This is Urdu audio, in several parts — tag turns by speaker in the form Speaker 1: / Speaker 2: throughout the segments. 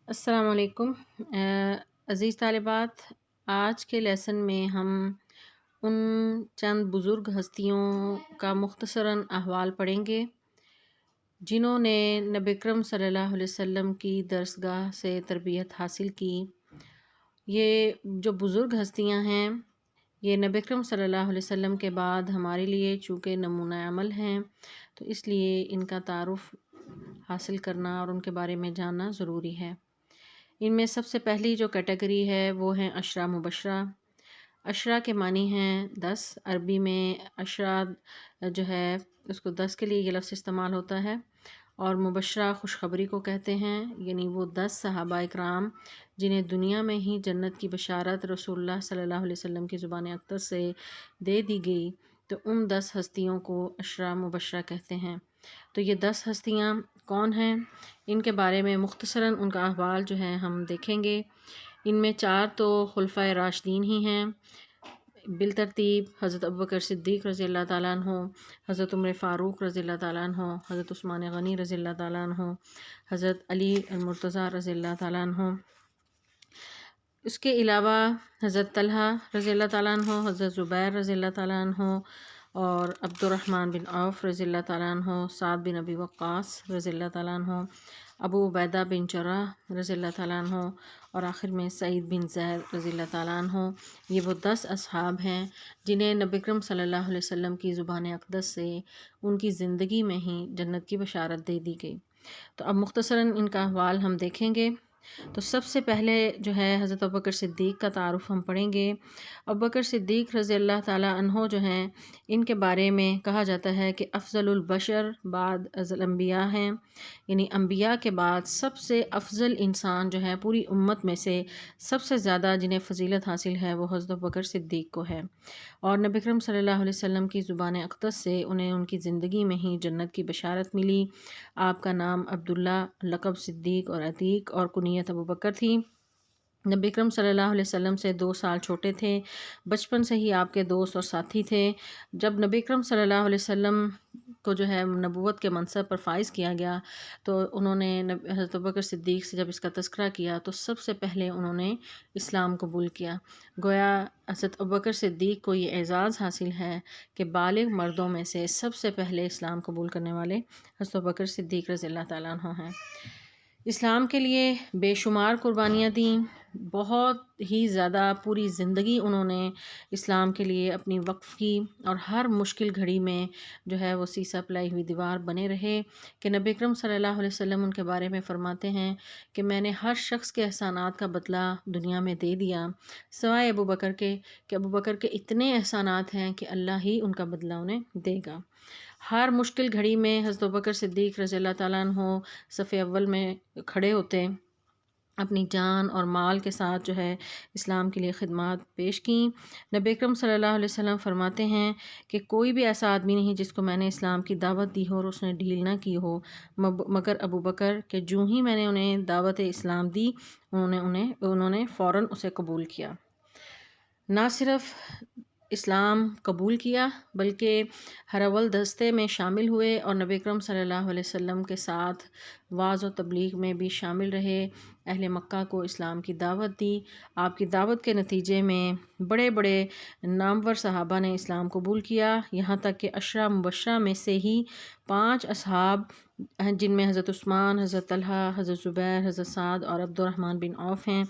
Speaker 1: السلام علیکم عزیز طالبات، آج کے لیسن میں ہم ان چند بزرگ ہستیوں کا مختصراً احوال پڑھیں گے جنہوں نے نبی اکرم صلی اللہ علیہ وسلم کی درسگاہ سے تربیت حاصل کی۔ یہ جو بزرگ ہستیاں ہیں یہ نبی اکرم صلی اللہ علیہ وسلم کے بعد ہمارے لیے چونکہ نمونہ عمل ہیں، تو اس لیے ان کا تعارف حاصل کرنا اور ان کے بارے میں جاننا ضروری ہے۔ ان میں سب سے پہلی جو کیٹیگری ہے وہ ہیں عشرہ مبشرہ۔ عشرہ کے معنی ہیں 10، عربی میں عشرہ جو ہے اس کو 10 کے لیے یہ لفظ استعمال ہوتا ہے، اور مبشرہ خوشخبری کو کہتے ہیں، یعنی وہ 10 صحابہ اکرام جنہیں دنیا میں ہی جنت کی بشارت رسول اللہ صلی اللہ علیہ وسلم کی زبان اقدس سے دے دی گئی، تو ان 10 ہستیوں کو عشرہ مبشرہ کہتے ہیں۔ تو یہ 10 ہستیاں کون ہیں، ان کے بارے میں مختصراً ان کا احوال جو ہے ہم دیکھیں گے۔ ان میں 4 تو خلفائے راشدین ہی ہیں بالترتیب، حضرت ابوبکر صدیق رضی اللہ تعالیٰ عنہ، حضرت عمر فاروق رضی اللہ تعالیٰ عنہ، حضرت عثمان غنی رضی اللہ تعالیٰ عنہ، حضرت علی المرتضیٰ رضی اللہ تعالیٰ عنہ۔ اس کے علاوہ حضرت طلحہ رضی اللہ تعالیٰ عنہ، حضرت زبیر رضی اللہ تعالیٰ عنہ، اور عبد الرحمن بن عوف رضی اللہ تعالیٰ عنہ، سعد بن ابی وقاص رضی اللہ تعالیٰ عنہ، ابو عبیدہ بن جراح رضی اللہ تعالیٰ عنہ، اور آخر میں سعید بن زید رضی اللہ تعالیٰ عنہ۔ یہ وہ 10 اصحاب ہیں جنہیں نبی اکرم صلی اللہ علیہ وسلم کی زبان اقدس سے ان کی زندگی میں ہی جنت کی بشارت دے دی گئی۔ تو اب مختصراً ان کا احوال ہم دیکھیں گے۔ تو سب سے پہلے جو ہے حضرت ابوبکر صدیق کا تعارف ہم پڑھیں گے۔ ابوبکر صدیق رضی اللہ تعالیٰ عنہ جو ہیں، ان کے بارے میں کہا جاتا ہے کہ افضل البشر بعد از الانبیاء ہیں، یعنی انبیاء کے بعد سب سے افضل انسان جو ہے پوری امت میں سے سب سے زیادہ جنہیں فضیلت حاصل ہے وہ حضرت ابوبکر صدیق کو ہے، اور نبی اکرم صلی اللہ علیہ وسلم کی زبان اقدس سے انہیں ان کی زندگی میں ہی جنت کی بشارت ملی۔ آپ کا نام عبداللہ، لقب صدیق اور عتیق، اور کنیت ابوبکر تھی۔ نبی اکرم صلی اللہ علیہ وسلم سے 2 سال چھوٹے تھے، بچپن سے ہی آپ کے دوست اور ساتھی تھے۔ جب نبی اکرم صلی اللہ علیہ وسلم کو جو ہے نبوت کے منصب پر فائز کیا گیا، تو انہوں نے حضرت ابوبکر صدیق سے جب اس کا تذکرہ کیا تو سب سے پہلے انہوں نے اسلام قبول کیا۔ گویا حضرت ابوبکر صدیق کو یہ اعزاز حاصل ہے کہ بالغ مردوں میں سے سب سے پہلے اسلام قبول کرنے والے حضرت ابوبکر صدیق رضی اللہ تعالیٰ عنہ ہیں۔ اسلام کے لیے بے شمار قربانیاں دیں، بہت ہی زیادہ پوری زندگی انہوں نے اسلام کے لیے اپنی وقف کی، اور ہر مشکل گھڑی میں جو ہے وہ سیسا پلائی ہوئی دیوار بنے رہے کہ نبی اکرم صلی اللہ علیہ وسلم ان کے بارے میں فرماتے ہیں کہ میں نے ہر شخص کے احسانات کا بدلہ دنیا میں دے دیا سوائے ابوبکر کے، کہ ابوبکر کے اتنے احسانات ہیں کہ اللہ ہی ان کا بدلہ انہیں دے گا۔ ہر مشکل گھڑی میں حضرت ابوبکر صدیق رضی اللہ تعالیٰ عنہ صف اول میں کھڑے ہوتے، اپنی جان اور مال کے ساتھ جو ہے اسلام کے لیے خدمات پیش کیں۔ نبی اکرم صلی اللہ علیہ وسلم فرماتے ہیں کہ کوئی بھی ایسا آدمی نہیں جس کو میں نے اسلام کی دعوت دی ہو اور اس نے ڈھیل نہ کی ہو مگر ابوبکر، کہ جو ہی میں نے انہیں دعوت اسلام دی انہوں نے فوراً اسے قبول کیا۔ نہ صرف اسلام قبول کیا بلکہ ہر اول دستے میں شامل ہوئے، اور نبی اکرم صلی اللہ علیہ وسلم کے ساتھ وعظ و تبلیغ میں بھی شامل رہے، اہل مکہ کو اسلام کی دعوت دی۔ آپ کی دعوت کے نتیجے میں بڑے بڑے نامور صحابہ نے اسلام قبول کیا، یہاں تک کہ عشرہ مبشرہ میں سے ہی 5 اصحاب جن میں حضرت عثمان، حضرت طلحہ، حضرت زبیر، حضرت سعد اور عبد الرحمن بن عوف ہیں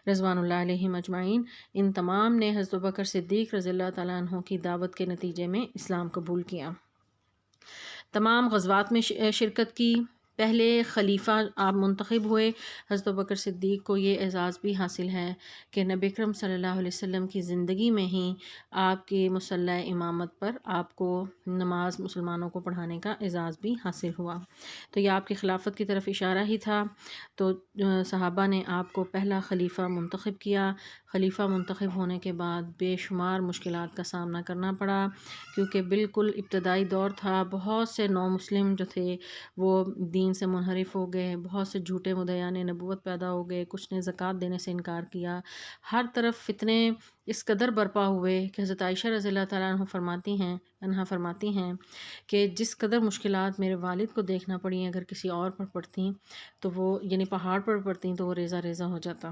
Speaker 1: رضوان اللہ علیہم اجمعین، ان تمام نے حضرت ابوبکر صدیق رضی اللہ تعالیٰ عنہ کی دعوت کے نتیجے میں اسلام قبول کیا۔ تمام غزوات میں شرکت کی۔ پہلے خلیفہ آپ منتخب ہوئے۔ حضرت ابوبکر صدیق کو یہ اعزاز بھی حاصل ہے کہ نبی اکرم صلی اللہ علیہ وسلم کی زندگی میں ہی آپ کی مصلح امامت پر آپ کو نماز مسلمانوں کو پڑھانے کا اعزاز بھی حاصل ہوا۔ تو یہ آپ کی خلافت کی طرف اشارہ ہی تھا۔ تو صحابہ نے آپ کو پہلا خلیفہ منتخب کیا۔ خلیفہ منتخب ہونے کے بعد بے شمار مشکلات کا سامنا کرنا پڑا، کیونکہ بالکل ابتدائی دور تھا، بہت سے نو مسلم جو تھے وہ دین دین سے منحرف ہو گئے، بہت سے جھوٹے مدعیان نبوت پیدا ہو گئے، کچھ نے زکوٰۃ دینے سے انکار کیا، ہر طرف فتنے اس قدر برپا ہوئے کہ حضرت عائشہ رضی اللہ تعالیٰ عنہا فرماتی ہیں کہ جس قدر مشکلات میرے والد کو دیکھنا پڑی اگر کسی اور پر پڑتیں تو وہ یعنی پہاڑ پر پڑتیں تو وہ ریزہ ریزہ ہو جاتا،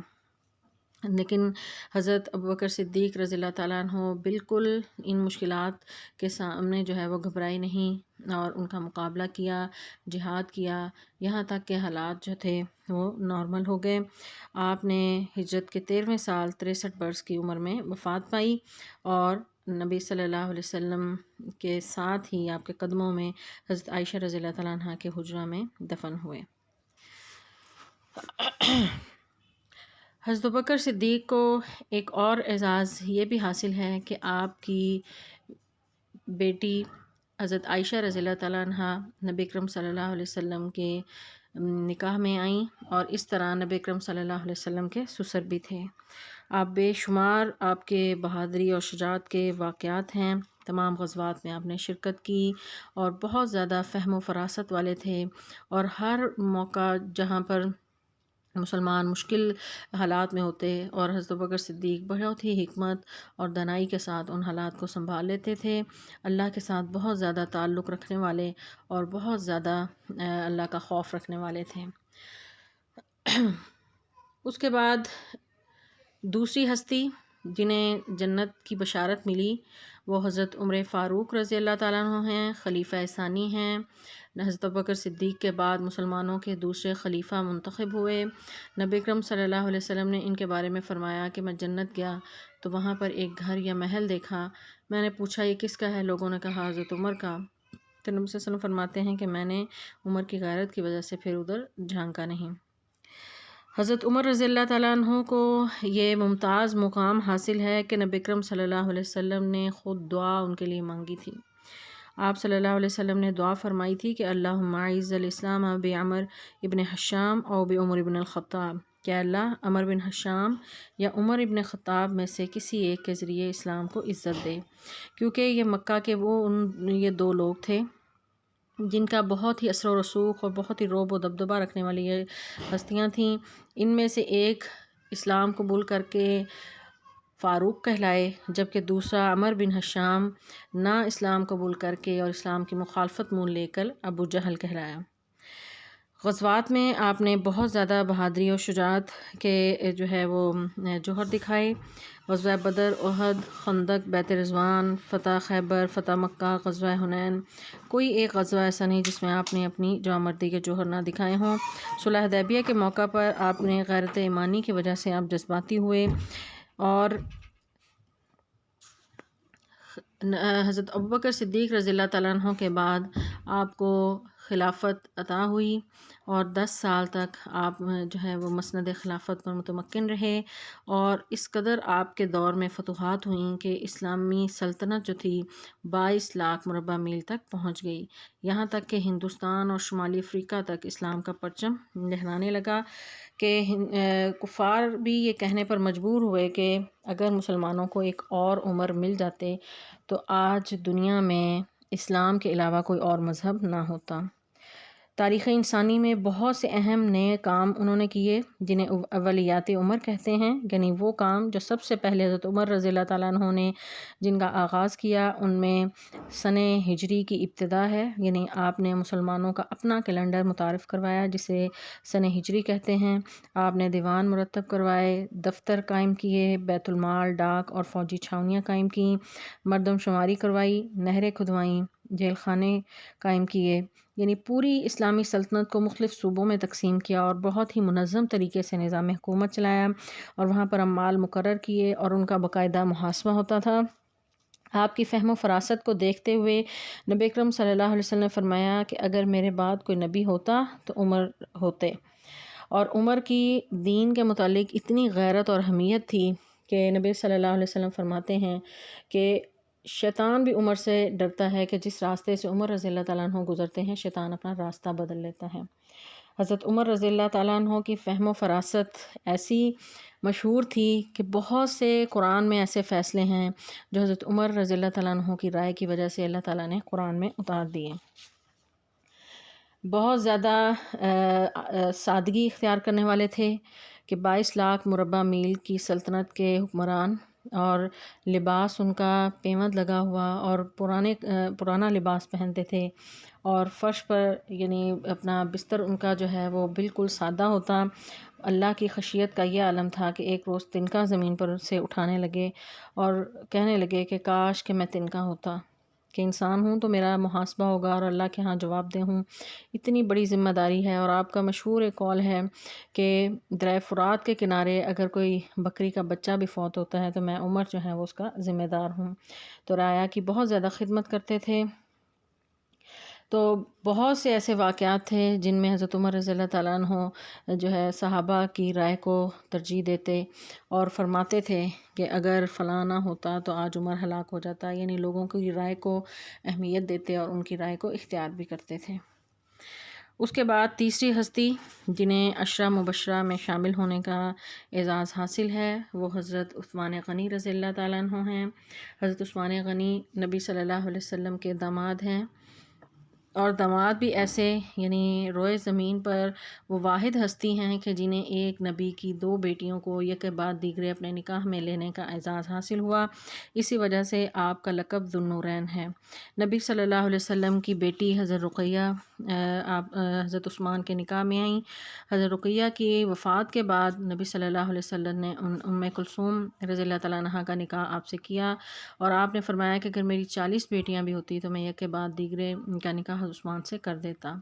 Speaker 1: لیکن حضرت ابوبکر صدیق رضی اللہ تعالیٰ عنہ بالکل ان مشکلات کے سامنے جو ہے وہ گھبرائے نہیں اور ان کا مقابلہ کیا، جہاد کیا، یہاں تک کہ حالات جو تھے وہ نارمل ہو گئے۔ آپ نے ہجرت کے 13ویں سال 63 برس کی عمر میں وفات پائی اور نبی صلی اللہ علیہ وسلم کے ساتھ ہی آپ کے قدموں میں حضرت عائشہ رضی اللہ تعالیٰ عنہ کے حجرہ میں دفن ہوئے۔ حضرت ابوبکر صدیق کو ایک اور اعزاز یہ بھی حاصل ہے کہ آپ کی بیٹی حضرت عائشہ رضی اللہ تعالیٰ عنہ نبی اکرم صلی اللہ علیہ وسلم کے نکاح میں آئیں اور اس طرح نبی اکرم صلی اللہ علیہ وسلم کے سسر بھی تھے۔ آپ بے شمار آپ کے بہادری اور شجاعت کے واقعات ہیں، تمام غزوات میں آپ نے شرکت کی اور بہت زیادہ فہم و فراست والے تھے، اور ہر موقع جہاں پر مسلمان مشکل حالات میں ہوتے اور حضرت ابوبکر صدیق بہت ہی حکمت اور دانائی کے ساتھ ان حالات کو سنبھال لیتے تھے، اللہ کے ساتھ بہت زیادہ تعلق رکھنے والے اور بہت زیادہ اللہ کا خوف رکھنے والے تھے۔ اس کے بعد دوسری ہستی جنہیں جنت کی بشارت ملی وہ حضرت عمر فاروق رضی اللہ تعالیٰ عنہ ہیں، خلیفہ ثانی ہیں۔ حضرت ابوبکر صدیق کے بعد مسلمانوں کے دوسرے خلیفہ منتخب ہوئے۔ نبی اکرم صلی اللہ علیہ وسلم نے ان کے بارے میں فرمایا کہ میں جنت گیا تو وہاں پر ایک گھر یا محل دیکھا، میں نے پوچھا یہ کس کا ہے؟ لوگوں نے کہا حضرت عمر کا۔ تو نبی صلی اللہ علیہ وسلم فرماتے ہیں کہ میں نے عمر کی غیرت کی وجہ سے پھر ادھر جھانکا نہیں۔ حضرت عمر رضی اللہ تعالیٰ عنہ کو یہ ممتاز مقام حاصل ہے کہ نبی اکرم صلی اللہ علیہ وسلم نے خود دعا ان کے لیے مانگی تھی۔ آپ صلی اللہ علیہ وسلم نے دعا فرمائی تھی کہ اللہم اعز الاسلام بعمر ابن حشام او بعمر ابن الخطاب، کہ اللہ عمر بن حشام یا عمر ابن خطاب میں سے کسی ایک کے ذریعے اسلام کو عزت دے، کیونکہ یہ مکہ کے یہ دو لوگ تھے جن کا بہت ہی اثر و رسوخ اور بہت ہی رعب و دبدبہ رکھنے والی یہ ہستیاں تھیں۔ ان میں سے ایک اسلام قبول کر کے فاروق کہلائے، جبکہ دوسرا عمر بن حشام نہ اسلام قبول کر کے اور اسلام کی مخالفت مول لے کر ابو جہل کہلایا۔ غزوات میں آپ نے بہت زیادہ بہادری اور شجاعت کے جو ہے وہ جوہر دکھائے۔ غزوہ بدر، احد، خندق، بیت رضوان، فتح خیبر، فتح مکہ، غزوہ حنین، کوئی ایک غزوہ ایسا نہیں جس میں آپ نے اپنی جوامردی کے جوہر نہ دکھائے ہوں۔ صلح حدیبیہ کے موقع پر آپ نے غیرت ایمانی کی وجہ سے آپ جذباتی ہوئے اور حضرت ابوبکر صدیق رضی اللہ تعالیٰ عنہ کے بعد آپ کو خلافت عطا ہوئی اور 10 سال تک آپ جو ہے وہ مسند خلافت پر متمکن رہے، اور اس قدر آپ کے دور میں فتوحات ہوئیں کہ اسلامی سلطنت جو تھی 22 لاکھ مربع میل تک پہنچ گئی، یہاں تک کہ ہندوستان اور شمالی افریقہ تک اسلام کا پرچم لہرانے لگا کہ کفار بھی یہ کہنے پر مجبور ہوئے کہ اگر مسلمانوں کو ایک اور عمر مل جاتے تو آج دنیا میں اسلام کے علاوہ کوئی اور مذہب نہ ہوتا۔ تاریخ انسانی میں بہت سے اہم نئے کام انہوں نے کیے جنہیں اولیات عمر کہتے ہیں، یعنی وہ کام جو سب سے پہلے حضرت عمر رضی اللہ تعالیٰ عنہ نے جن کا آغاز کیا، ان میں سن ہجری کی ابتدا ہے، یعنی آپ نے مسلمانوں کا اپنا کیلنڈر متعارف کروایا جسے سن ہجری کہتے ہیں۔ آپ نے دیوان مرتب کروائے، دفتر قائم کیے، بیت المال، ڈاک اور فوجی چھاؤنیاں قائم کیں، مردم شماری کروائی، نہریں کھدوائیں، جیل خانے قائم کیے، یعنی پوری اسلامی سلطنت کو مختلف صوبوں میں تقسیم کیا اور بہت ہی منظم طریقے سے نظام حکومت چلایا، اور وہاں پر عمال مقرر کیے اور ان کا باقاعدہ محاسبہ ہوتا تھا۔ آپ کی فہم و فراست کو دیکھتے ہوئے نبی اکرم صلی اللہ علیہ وسلم نے فرمایا کہ اگر میرے بعد کوئی نبی ہوتا تو عمر ہوتے، اور عمر کی دین کے متعلق اتنی غیرت اور حمیت تھی کہ نبی صلی اللہ علیہ وسلم فرماتے ہیں کہ شیطان بھی عمر سے ڈرتا ہے کہ جس راستے سے عمر رضی اللہ تعالیٰ عنہ گزرتے ہیں شیطان اپنا راستہ بدل لیتا ہے۔ حضرت عمر رضی اللہ تعالیٰ عنہ کی فہم و فراست ایسی مشہور تھی کہ بہت سے قرآن میں ایسے فیصلے ہیں جو حضرت عمر رضی اللہ تعالیٰ عنہ کی رائے کی وجہ سے اللہ تعالیٰ نے قرآن میں اتار دیے۔ بہت زیادہ سادگی اختیار کرنے والے تھے کہ 22 لاکھ مربع میل کی سلطنت کے حکمران، اور لباس ان کا پیوند لگا ہوا اور پرانا لباس پہنتے تھے، اور فرش پر یعنی اپنا بستر ان کا جو ہے وہ بالکل سادہ ہوتا۔ اللہ کی خشیت کا یہ عالم تھا کہ ایک روز تنکا زمین پر سے اٹھانے لگے اور کہنے لگے کہ کاش کہ میں تنکا ہوتا، کہ انسان ہوں تو میرا محاسبہ ہوگا اور اللہ کے ہاں جواب دہ ہوں۔ اتنی بڑی ذمہ داری ہے۔ اور آپ کا مشہور ایک قول ہے کہ دریا فرات کے کنارے اگر کوئی بکری کا بچہ بھی فوت ہوتا ہے تو میں عمر جو ہے وہ اس کا ذمہ دار ہوں۔ تو رعایا کی بہت زیادہ خدمت کرتے تھے۔ تو بہت سے ایسے واقعات تھے جن میں حضرت عمر رضی اللہ تعالیٰ عنہ جو ہے صحابہ کی رائے کو ترجیح دیتے اور فرماتے تھے کہ اگر فلاں نہ ہوتا تو آج عمر ہلاک ہو جاتا، یعنی لوگوں کی رائے کو اہمیت دیتے اور ان کی رائے کو اختیار بھی کرتے تھے۔ اس کے بعد تیسری ہستی جنہیں عشرہ مبشرہ میں شامل ہونے کا اعزاز حاصل ہے وہ حضرت عثمان غنی رضی اللہ تعالیٰ عنہ ہیں۔ حضرت عثمان غنی نبی صلی اللہ علیہ وسلم کے داماد ہیں، اور داماد بھی ایسے یعنی روئے زمین پر وہ واحد ہستی ہیں کہ جنہیں ایک نبی کی 2 بیٹیوں کو یک کے بعد دیگرے اپنے نکاح میں لینے کا اعزاز حاصل ہوا۔ اسی وجہ سے آپ کا لقب ذو النورین ہے۔ نبی صلی اللہ علیہ وسلم کی بیٹی حضرت رقیہ حضرت عثمان کے نکاح میں آئیں۔ حضرت رقیہ کی وفات کے بعد نبی صلی اللہ علیہ وسلم نے ام کلثوم رضی اللہ تعالیٰ عنہا کا نکاح آپ سے کیا، اور آپ نے فرمایا کہ اگر میری 40 بیٹیاں بھی ہوتی تو میں یک کے بعد دیگرے کا نکاح حضرت عثمان سے کر دیتا۔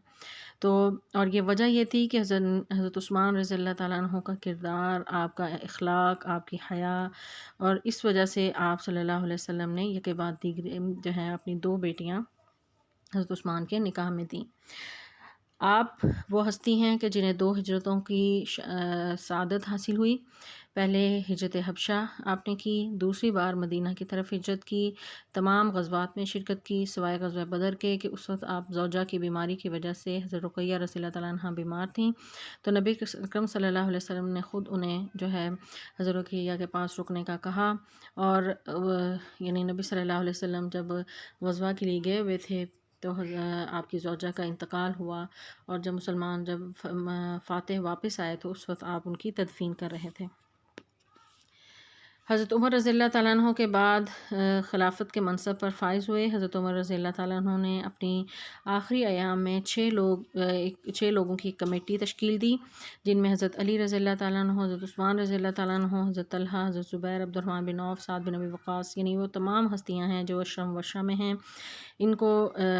Speaker 1: تو اور یہ وجہ یہ تھی کہ حضرت عثمان رضی اللہ تعالیٰ عنہ کا کردار، آپ کا اخلاق، آپ کی حیا، اور اس وجہ سے آپ صلی اللہ علیہ وسلم نے یک کے بعد دیگرے جو ہے اپنی 2 بیٹیاں حضرت عثمان کے نکاح میں دیں۔ آپ وہ ہستی ہیں کہ جنہیں 2 ہجرتوں کی سعادت حاصل ہوئی۔ پہلے ہجرت حبشہ آپ نے کی، دوسری بار مدینہ کی طرف ہجرت کی، تمام غزوات میں شرکت کی سوائے غزوہ بدر کے کہ اس وقت آپ زوجہ کی بیماری کی وجہ سے حضرت رقیہ رضی اللہ تعالیٰ عنہ بیمار تھیں، تو نبی اکرم صلی اللہ علیہ وسلم نے خود انہیں جو ہے حضرت رقیہ کے پاس رکنے کا کہا، اور یعنی نبی صلی اللہ علیہ وسلم جب غزوہ کے لیے گئے ہوئے تھے تو آپ کی زوجہ کا انتقال ہوا، اور جب مسلمان فاتح واپس آئے تو اس وقت آپ ان کی تدفین کر رہے تھے۔ حضرت عمر رضی اللہ تعالیٰ عنہ کے بعد خلافت کے منصب پر فائز ہوئے۔ حضرت عمر رضی اللہ تعالیٰ عنہ نے اپنی آخری ایام میں 6 لوگوں کی ایک کمیٹی تشکیل دی، جن میں حضرت علی رضی اللہ تعالیٰ عنہ، حضرت عثمان رضی اللہ تعالیٰ عنہ، حضرت طلحہ، حضرت زبیر، عبد الرحمن بن عوف، سعد بن ابی وقاص، یعنی وہ تمام ہستیاں ہیں جو عشرہ مبشرہ میں ہیں، ان کو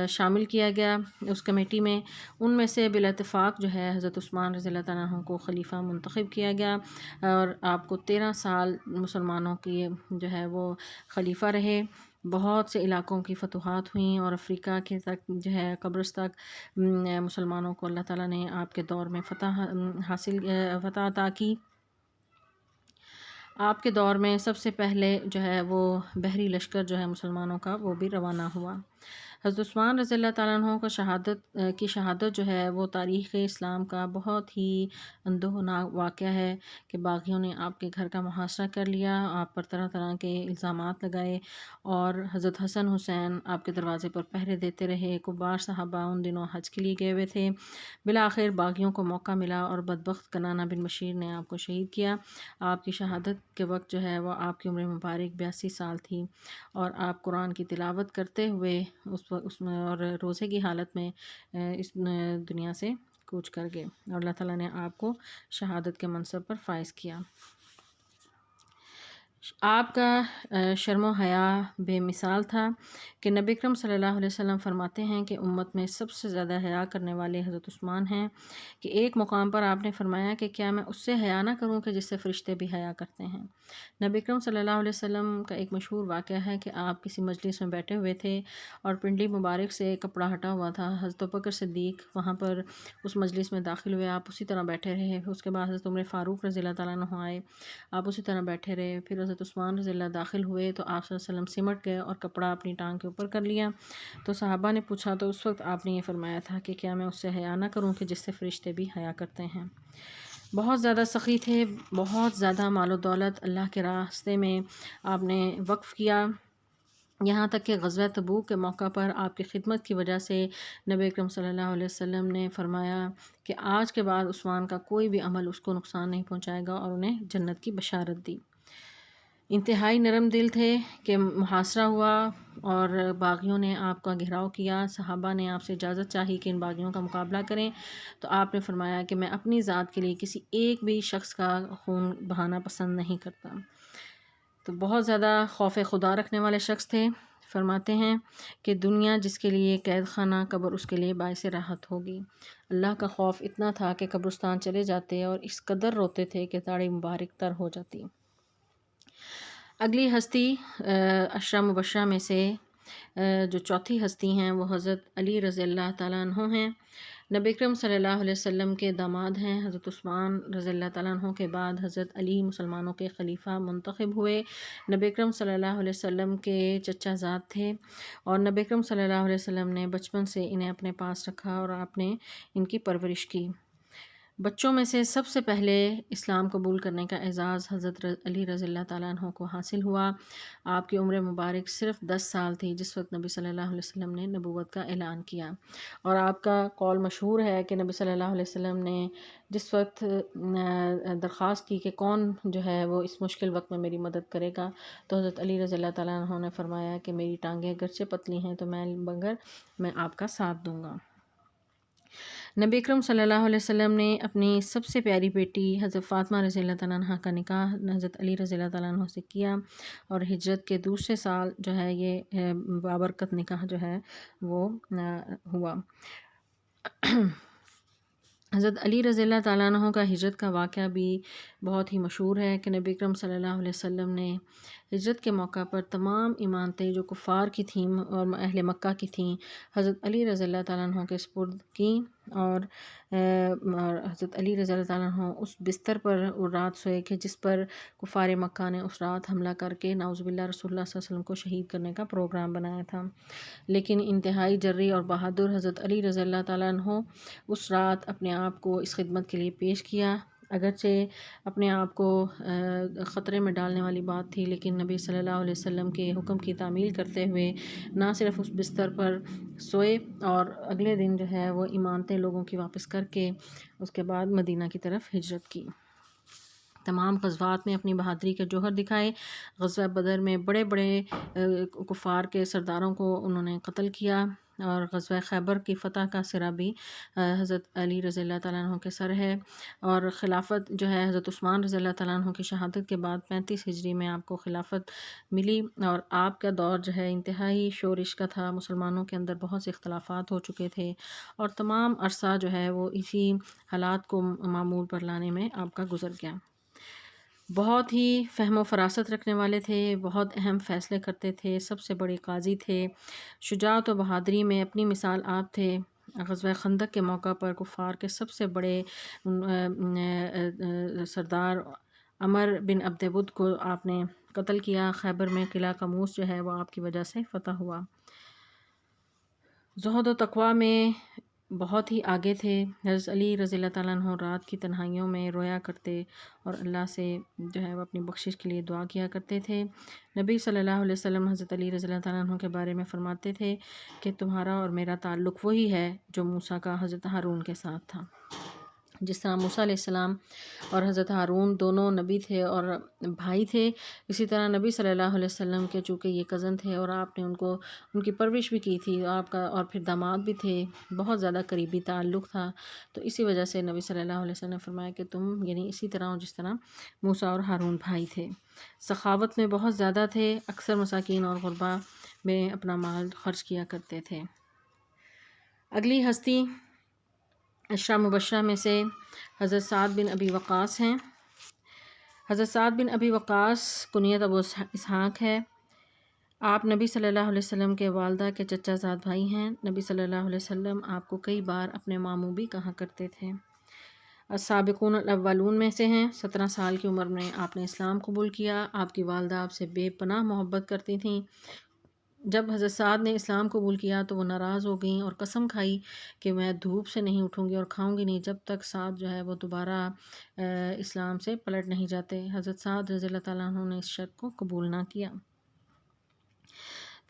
Speaker 1: شامل کیا گیا اس کمیٹی میں۔ ان میں سے بالاتفاق جو ہے حضرت عثمان رضی اللہ تعالیٰ عنہ کو خلیفہ منتخب کیا گیا، اور آپ کو 13 سال مسلمانوں کی جو ہے وہ خلیفہ رہے۔ بہت سے علاقوں کی فتوحات ہوئیں، اور افریقہ کے تک جو ہے قبرص تک مسلمانوں کو اللہ تعالیٰ نے آپ کے دور میں فتح عطا کی۔ آپ کے دور میں سب سے پہلے جو ہے وہ بحری لشکر جو ہے مسلمانوں کا وہ بھی روانہ ہوا۔ حضرت عثمان رضی اللہ تعالیٰ عنہ کی شہادت جو ہے وہ تاریخ اسلام کا بہت ہی اندوہناک واقعہ ہے کہ باغیوں نے آپ کے گھر کا محاصرہ کر لیا، آپ پر طرح طرح کے الزامات لگائے، اور حضرت حسن حسین آپ کے دروازے پر پہرے دیتے رہے۔ کبار صحابہ ان دنوں حج کے لیے گئے ہوئے تھے۔ بالآخر باغیوں کو موقع ملا اور بدبخت کنانہ بن بشیر نے آپ کو شہید کیا۔ آپ کی شہادت کے وقت جو ہے وہ آپ کی عمر مبارک 82 سال تھی، اور آپ قرآن کی تلاوت کرتے ہوئے اس میں اور روزے کی حالت میں اس دنیا سے کوچ کر گئے، اور اللہ تعالیٰ نے آپ کو شہادت کے منصب پر فائز کیا۔ آپ کا شرم و حیا بے مثال تھا کہ نبی اکرم صلی اللہ علیہ وسلم فرماتے ہیں کہ امت میں سب سے زیادہ حیا کرنے والے حضرت عثمان ہیں، کہ ایک مقام پر آپ نے فرمایا کہ کیا میں اس سے حیا نہ کروں کہ جس سے فرشتے بھی حیا کرتے ہیں۔ نبی اکرم صلی اللہ علیہ وسلم کا ایک مشہور واقعہ ہے کہ آپ کسی مجلس میں بیٹھے ہوئے تھے اور پنڈلی مبارک سے کپڑا ہٹا ہوا تھا۔ حضرت ابوبکر صدیق وہاں پر اس مجلس میں داخل ہوئے، آپ اسی طرح بیٹھے رہے۔ اس کے بعد حضرت عمر فاروق رضی اللہ تعالیٰ عنہ آئے، آپ اسی طرح بیٹھے رہے۔ پھر حضرت عثمان رضی اللہ داخل ہوئے تو آپ صلی اللہ علیہ وسلم سمٹ گئے اور کپڑا اپنی ٹانگ کے اوپر کر لیا۔ تو صحابہ نے پوچھا تو اس وقت آپ نے یہ فرمایا تھا کہ کیا میں اس سے حیا نہ کروں کہ جس سے فرشتے بھی حیا کرتے ہیں۔ بہت زیادہ سخی تھے، بہت زیادہ مال و دولت اللہ کے راستے میں آپ نے وقف کیا، یہاں تک کہ غزوہ تبوک کے موقع پر آپ کی خدمت کی وجہ سے نبی اکرم صلی اللہ علیہ وسلم نے فرمایا کہ آج کے بعد عثمان کا کوئی بھی عمل اس کو نقصان نہیں پہنچائے گا، اور انہیں جنت کی بشارت دی۔ انتہائی نرم دل تھے کہ محاصرہ ہوا اور باغیوں نے آپ کا گھیراؤ کیا۔ صحابہ نے آپ سے اجازت چاہی کہ ان باغیوں کا مقابلہ کریں، تو آپ نے فرمایا کہ میں اپنی ذات کے لیے کسی ایک بھی شخص کا خون بہانا پسند نہیں کرتا۔ تو بہت زیادہ خوف خدا رکھنے والے شخص تھے۔ فرماتے ہیں کہ دنیا جس کے لیے قید خانہ، قبر اس کے لیے باعث راحت ہوگی۔ اللہ کا خوف اتنا تھا کہ قبرستان چلے جاتے اور اس قدر روتے تھے کہ داڑھی مبارک تر ہو جاتی۔ اگلی ہستی عشرہ مبشرہ میں سے جو چوتھی ہستی ہیں وہ حضرت علی رضی اللہ تعالیٰ عنہ ہیں۔ نبی اکرم صلی اللہ علیہ وسلم کے داماد ہیں۔ حضرت عثمان رضی اللہ تعالیٰ عنہ کے بعد حضرت علی مسلمانوں کے خلیفہ منتخب ہوئے۔ نبی اکرم صلی اللہ علیہ وسلم کے چچا زاد تھے، اور نبی اکرم صلی اللہ علیہ وسلم نے بچپن سے انہیں اپنے پاس رکھا اور آپ نے ان کی پرورش کی۔ بچوں میں سے سب سے پہلے اسلام قبول کرنے کا اعزاز حضرت علی رضی اللہ تعالیٰ عنہ کو حاصل ہوا۔ آپ کی عمر مبارک صرف 10 سال تھی جس وقت نبی صلی اللہ علیہ وسلم نے نبوت کا اعلان کیا، اور آپ کا قول مشہور ہے کہ نبی صلی اللہ علیہ وسلم نے جس وقت درخواست کی کہ کون جو ہے وہ اس مشکل وقت میں میری مدد کرے گا، تو حضرت علی رضی اللہ تعالیٰ عنہ نے فرمایا کہ میری ٹانگیں اگرچہ پتلی ہیں تو میں آپ کا ساتھ دوں گا۔ نبی اکرم صلی اللہ علیہ وسلم نے اپنی سب سے پیاری بیٹی حضرت فاطمہ رضی اللہ تعالیٰ عنہ کا نکاح حضرت علی رضی اللہ تعالیٰ عنہ سے کیا، اور ہجرت کے دوسرے سال جو ہے یہ بابرکت نکاح جو ہے وہ ہوا۔ حضرت علی رضی اللہ تعالیٰ عنہ کا ہجرت کا واقعہ بھی بہت ہی مشہور ہے کہ نبی اکرم صلی اللہ علیہ وسلم نے ہجرت کے موقع پر تمام امانتیں جو کفار کی تھیں اور اہل مکہ کی تھیں حضرت علی رضی اللہ تعالیٰ عنہ کے سپرد کیں، اور حضرت علی رضی اللہ تعالیٰ عنہ اس بستر پر رات سوئے کہ جس پر کفار مکہ نے اس رات حملہ کر کے نعوذ باللہ رسول اللہ صلی اللہ علیہ وسلم کو شہید کرنے کا پروگرام بنایا تھا، لیکن انتہائی جرئی اور بہادر حضرت علی رضی اللہ تعالیٰ عنہ اس رات اپنے آپ کو اس خدمت کے لیے پیش کیا۔ اگرچہ اپنے آپ کو خطرے میں ڈالنے والی بات تھی، لیکن نبی صلی اللہ علیہ وسلم کے حکم کی تعمیل کرتے ہوئے نہ صرف اس بستر پر سوئے، اور اگلے دن جو ہے وہ امانتیں لوگوں کی واپس کر کے اس کے بعد مدینہ کی طرف ہجرت کی۔ تمام غزوات میں اپنی بہادری کے جوہر دکھائے۔ غزوہ بدر میں بڑے بڑے کفار کے سرداروں کو انہوں نے قتل کیا، اور غزوہ خیبر کی فتح کا سرا بھی حضرت علی رضی اللہ تعالیٰ عنہ کے سر ہے، اور خلافت جو ہے حضرت عثمان رضی اللہ تعالیٰ عنہ کی شہادت کے بعد 35 ہجری میں آپ کو خلافت ملی، اور آپ کا دور جو ہے انتہائی شورش کا تھا۔ مسلمانوں کے اندر بہت سے اختلافات ہو چکے تھے، اور تمام عرصہ جو ہے وہ اسی حالات کو معمول پر لانے میں آپ کا گزر گیا۔ بہت ہی فہم و فراست رکھنے والے تھے، بہت اہم فیصلے کرتے تھے، سب سے بڑے قاضی تھے، شجاعت و بہادری میں اپنی مثال آپ تھے۔ غزوہ خندق کے موقع پر کفار کے سب سے بڑے سردار عمر بن عبد ود کو آپ نے قتل کیا۔ خیبر میں قلعہ قموس جو ہے وہ آپ کی وجہ سے فتح ہوا۔ زہد و تقویٰ میں بہت ہی آگے تھے۔ حضرت علی رضی اللہ تعالیٰ عنہ رات کی تنہائیوں میں رویا کرتے اور اللہ سے جو ہے وہ اپنی بخشش کے لیے دعا کیا کرتے تھے۔ نبی صلی اللہ علیہ وسلم حضرت علی رضی اللہ تعالیٰ عنہ کے بارے میں فرماتے تھے کہ تمہارا اور میرا تعلق وہی ہے جو موسیٰ کا حضرت ہارون کے ساتھ تھا۔ جس طرح موسیٰ علیہ السلام اور حضرت ہارون دونوں نبی تھے اور بھائی تھے، اسی طرح نبی صلی اللہ علیہ وسلم کے چونکہ یہ کزن تھے اور آپ نے ان کی پرورش بھی کی تھی، آپ کا اور پھر داماد بھی تھے، بہت زیادہ قریبی تعلق تھا، تو اسی وجہ سے نبی صلی اللہ علیہ وسلم نے فرمایا کہ تم یعنی اسی طرح جس طرح موسیٰ اور ہارون بھائی تھے۔ سخاوت میں بہت زیادہ تھے، اکثر مساکین اور غربا میں اپنا مال خرچ کیا کرتے تھے۔ اگلی ہستی عشرہ مبشرہ میں سے حضرت سعد بن ابی وقاص ہیں۔ حضرت سعد بن ابی وقاص کنیت ابو اسحاق ہے۔ آپ نبی صلی اللہ علیہ وسلم کے والدہ کے چچا زاد بھائی ہیں۔ نبی صلی اللہ علیہ وسلم آپ کو کئی بار اپنے ماموں بھی کہا کرتے تھے۔ السابقون الاولون میں سے ہیں۔ 17 سال کی عمر میں آپ نے اسلام قبول کیا۔ آپ کی والدہ آپ سے بے پناہ محبت کرتی تھیں۔ جب حضرت سعد نے اسلام قبول کیا تو وہ ناراض ہو گئیں اور قسم کھائی کہ میں دھوپ سے نہیں اٹھوں گی اور کھاؤں گی نہیں جب تک سعد جو ہے وہ دوبارہ اسلام سے پلٹ نہیں جاتے۔ حضرت سعد رضی اللہ تعالیٰ عنہ نے اس شرط کو قبول نہ کیا۔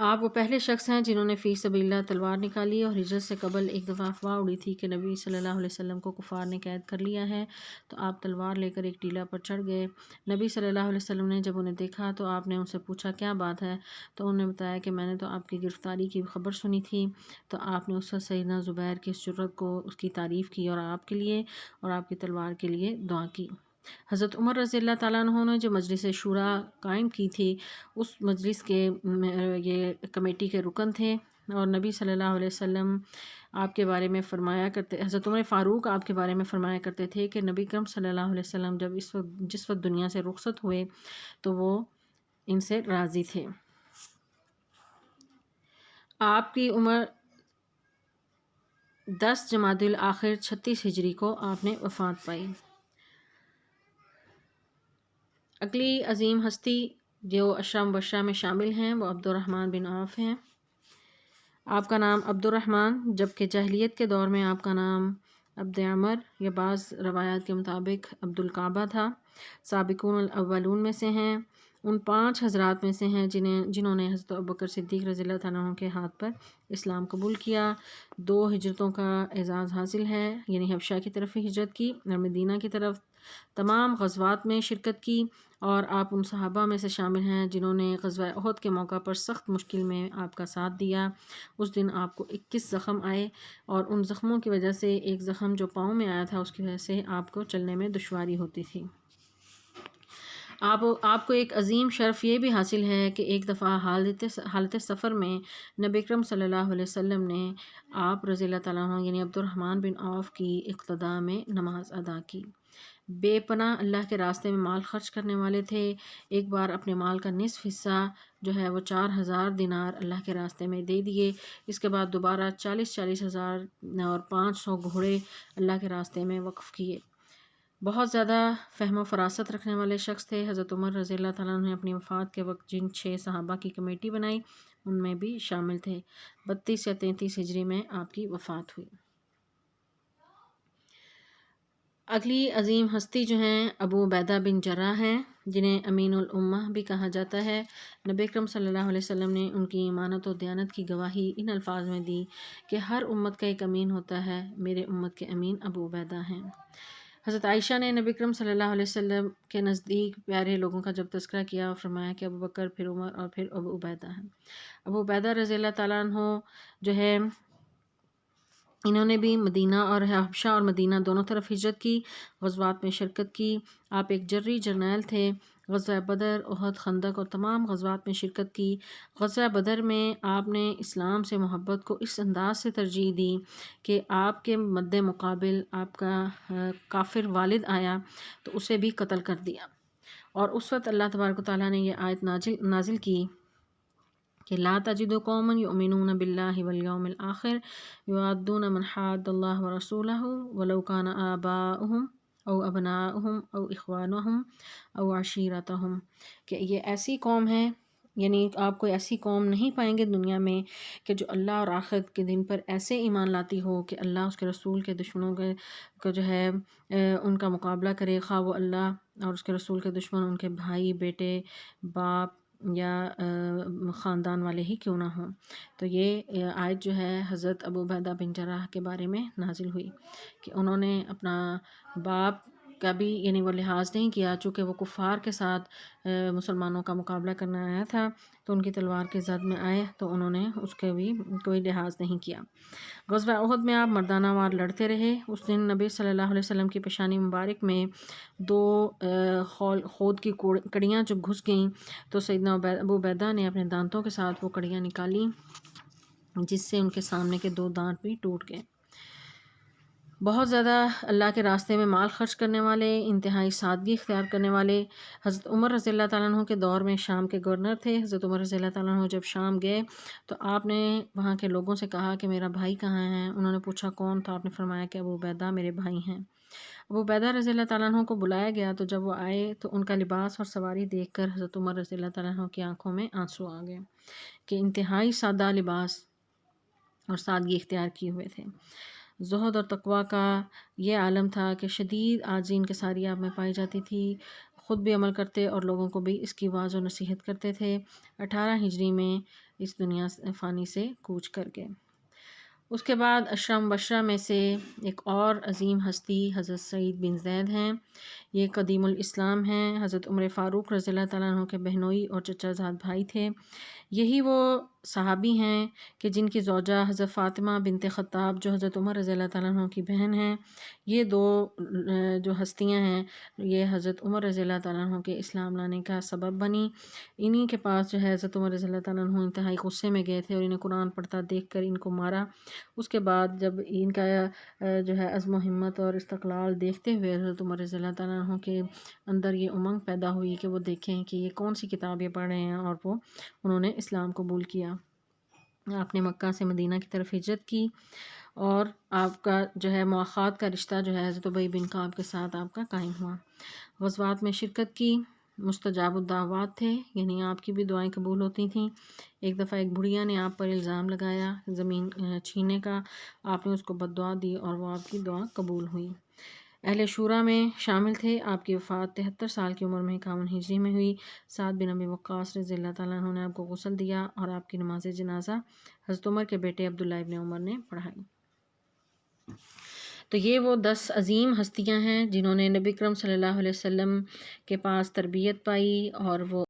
Speaker 1: آپ وہ پہلے شخص ہیں جنہوں نے فی سبیل اللہ تلوار نکالی، اور ہجرت سے قبل ایک دفعہ افواہ اڑی تھی کہ نبی صلی اللہ علیہ وسلم کو کفار نے قید کر لیا ہے، تو آپ تلوار لے کر ایک ٹیلہ پر چڑھ گئے۔ نبی صلی اللہ علیہ وسلم نے جب انہیں دیکھا تو آپ نے ان سے پوچھا کیا بات ہے، تو انہوں نے بتایا کہ میں نے تو آپ کی گرفتاری کی خبر سنی تھی۔ تو آپ نے اس وقت سیدنا زبیر کی اس جرأت کو، اس کی تعریف کی اور آپ کے لیے اور آپ کی تلوار کے لیے دعا کی۔ حضرت عمر رضی اللہ تعالیٰ عنہ نے جو مجلس شورا قائم کی تھی، اس مجلس کے یہ کمیٹی کے رکن تھے، اور نبی صلی اللہ علیہ وسلم آپ کے بارے میں فرمایا کرتے، حضرت عمر فاروق آپ کے بارے میں فرمایا کرتے تھے کہ نبی کرم صلی اللہ علیہ وسلم جب جس وقت دنیا سے رخصت ہوئے تو وہ ان سے راضی تھے۔ آپ کی عمر 10 جمادی الاخر 36 ہجری کو آپ نے وفات پائی۔ اگلی عظیم ہستی جو عشرہ مبشرہ میں شامل ہیں وہ عبد الرحمن بن عوف ہیں۔ آپ کا نام عبد الرحمن، جبکہ جاہلیت کے دور میں آپ کا نام عبد عمر یا بعض روایات کے مطابق عبد الکعبہ تھا۔ سابقون الاولون میں سے ہیں، ان 5 حضرات میں سے ہیں جنہوں نے حضرت ابوبکر صدیق رضی اللہ تعالیٰ عنہ کے ہاتھ پر اسلام قبول کیا۔ 2 ہجرتوں کا اعزاز حاصل ہے، یعنی حبشہ کی طرف ہجرت کی اور مدینہ کی طرف، تمام غزوات میں شرکت کی، اور آپ ان صحابہ میں سے شامل ہیں جنہوں نے غزوہ احد کے موقع پر سخت مشکل میں آپ کا ساتھ دیا۔ اس دن آپ کو 21 زخم آئے، اور ان زخموں کی وجہ سے ایک زخم جو پاؤں میں آیا تھا اس کی وجہ سے آپ کو چلنے میں دشواری ہوتی تھی۔ آپ کو ایک عظیم شرف یہ بھی حاصل ہے کہ ایک دفعہ حالت سفر میں نبی اکرم صلی اللہ علیہ وسلم نے آپ رضی اللہ تعالیٰ عنہ یعنی عبد الرحمن بن عوف کی اقتداء میں نماز ادا کی۔ بے پناہ اللہ کے راستے میں مال خرچ کرنے والے تھے۔ ایک بار اپنے مال کا نصف حصہ جو ہے وہ 4000 دینار اللہ کے راستے میں دے دیے۔ اس کے بعد دوبارہ 40 ہزار اور 500 گھوڑے اللہ کے راستے میں وقف کیے۔ بہت زیادہ فہم و فراست رکھنے والے شخص تھے۔ حضرت عمر رضی اللہ تعالیٰ عنہ نے اپنی وفات کے وقت جن 6 صحابہ کی کمیٹی بنائی ان میں بھی شامل تھے۔ 32 یا 33 ہجری میں آپ کی وفات ہوئی۔ اگلی عظیم ہستی جو ہیں ابو عبیدہ بن جراح ہیں، جنہیں امین الامہ بھی کہا جاتا ہے۔ نبی اکرم صلی اللہ علیہ وسلم نے ان کی امانت و دیانت کی گواہی ان الفاظ میں دی کہ ہر امت کا ایک امین ہوتا ہے، میرے امت کے امین ابو عبیدہ ہیں۔ حضرت عائشہ نے نبی اکرم صلی اللہ علیہ وسلم کے نزدیک پیارے لوگوں کا جب تذکرہ کیا اور فرمایا کہ ابو بکر، پھر عمر اور پھر ابو عبیدہ ہیں۔ ابو عبیدہ رضی اللہ تعالیٰ عنہ جو ہے انہوں نے بھی مدینہ اور حبشہ اور مدینہ دونوں طرف ہجرت کی، غزوات میں شرکت کی۔ آپ ایک جری جرنیل تھے۔ غزوہ بدر، احد، خندق اور تمام غزوات میں شرکت کی۔ غزوہ بدر میں آپ نے اسلام سے محبت کو اس انداز سے ترجیح دی کہ آپ کے مد مقابل آپ کا کافر والد آیا تو اسے بھی قتل کر دیا، اور اس وقت اللہ تبارک و تعالیٰ نے یہ آیت نازل کی کہ لا تجد قوما یؤمنون باللہ والیوم الآخر یوادون من حاد اللہ ورسولہ ولو کان آباؤہم او ابناؤہم او اخوانہم او عشیرتہم، کہ یہ ایسی قوم ہے، یعنی آپ کوئی ایسی قوم نہیں پائیں گے دنیا میں کہ جو اللہ اور آخرت کے دن پر ایسے ایمان لاتی ہو کہ اللہ اس کے رسول کے دشمنوں کو جو ہے ان کا مقابلہ کرے، خواہ وہ اللہ اور اس کے رسول کے دشمن ان کے بھائی، بیٹے، باپ یا خاندان والے ہی کیوں نہ ہوں۔ تو یہ آیت جو ہے حضرت ابو عبیدہ بن جراح کے بارے میں نازل ہوئی کہ انہوں نے اپنا باپ کا بھی یعنی وہ لحاظ نہیں کیا، چونکہ وہ کفار کے ساتھ مسلمانوں کا مقابلہ کرنا آیا تھا تو ان کی تلوار کے زد میں آئے تو انہوں نے اس کے بھی کوئی لحاظ نہیں کیا۔ غزوہ احد میں آپ مردانہ وار لڑتے رہے۔ اس دن نبی صلی اللہ علیہ وسلم کی پیشانی مبارک میں 2 خود کی کڑیاں جب گھس گئیں تو سیدنا ابو عبیدہ نے اپنے دانتوں کے ساتھ وہ کڑیاں نکالیں، جس سے ان کے سامنے کے 2 دانت بھی ٹوٹ گئے۔ بہت زیادہ اللہ کے راستے میں مال خرچ کرنے والے، انتہائی سادگی اختیار کرنے والے حضرت عمر رضی اللہ تعالیٰ عنہ کے دور میں شام کے گورنر تھے۔ حضرت عمر رضی اللہ تعالیٰ عنہ جب شام گئے تو آپ نے وہاں کے لوگوں سے کہا کہ میرا بھائی کہاں ہے؟ انہوں نے پوچھا کون؟ تو آپ نے فرمایا کہ ابو عبیدہ میرے بھائی ہیں۔ ابو عبیدہ رضی اللہ تعالیٰ عنہ کو بلایا گیا تو جب وہ آئے تو ان کا لباس اور سواری دیکھ کر حضرت عمر رضی اللہ تعالیٰ عنہ کی آنکھوں میں آنسو آ گئے کہ انتہائی سادہ لباس اور سادگی اختیار کیے ہوئے تھے۔ زہد اور تقویٰ کا یہ عالم تھا کہ شدید عاجزی انکساری آپ میں پائی جاتی تھی، خود بھی عمل کرتے اور لوگوں کو بھی اس کی واعظ و نصیحت کرتے تھے۔ 18 ہجری میں اس دنیا فانی سے کوچ کر کے۔ اس کے بعد عشرہ مبشرہ میں سے ایک اور عظیم ہستی حضرت سعید بن زید ہیں۔ یہ قدیم الاسلام ہیں، حضرت عمر فاروق رضی اللہ تعالیٰ عنہ کے بہنوئی اور چچا زاد بھائی تھے۔ یہی وہ صحابی ہیں کہ جن کی زوجہ حضرت فاطمہ بنت خطاب جو حضرت عمر رضی اللہ تعالیٰ عنہ کی بہن ہیں، یہ دو جو ہستیاں ہیں یہ حضرت عمر رضی اللہ تعالیٰ عنہ کے اسلام لانے کا سبب بنی۔ انہی کے پاس جو ہے حضرت عمر رضی اللہ تعالیٰ عنہ انتہائی غصے میں گئے تھے اور انہیں قرآن پڑھتا دیکھ کر ان کو مارا۔ اس کے بعد جب ان کا جو ہے عزم و ہمت اور استقلال دیکھتے ہوئے حضرت عمر رضی اللہ تعالیٰ عنہ کے اندر یہ امنگ پیدا ہوئی کہ وہ دیکھیں کہ یہ کون سی کتاب یہ پڑھ رہے ہیں، اور وہ انہوں نے اسلام قبول کیا۔ آپ نے مکہ سے مدینہ کی طرف ہجرت کی اور آپ کا جو ہے مواخات کا رشتہ جو ہے حضرت ابی بن کعب کے ساتھ آپ کا قائم ہوا۔ غزوات میں شرکت کی، مستجاب الدعوات تھے، یعنی آپ کی بھی دعائیں قبول ہوتی تھیں۔ ایک دفعہ ایک بڑھیا نے آپ پر الزام لگایا زمین چھیننے کا، آپ نے اس کو بد دعا دی اور وہ آپ کی دعا قبول ہوئی۔ اہل شورا میں شامل تھے۔ آپ کی وفات 73 سال کی عمر میں 51 ہجری میں ہوئی۔ سعد بن ابی وقاص رضی اللہ تعالیٰ عنہ نے آپ کو غسل دیا اور آپ کی نماز جنازہ حضرت عمر کے بیٹے عبداللہ ابن عمر نے پڑھائی۔ تو یہ وہ 10 عظیم ہستیاں ہیں جنہوں نے نبی اکرم صلی اللہ علیہ وسلم کے پاس تربیت پائی، اور وہ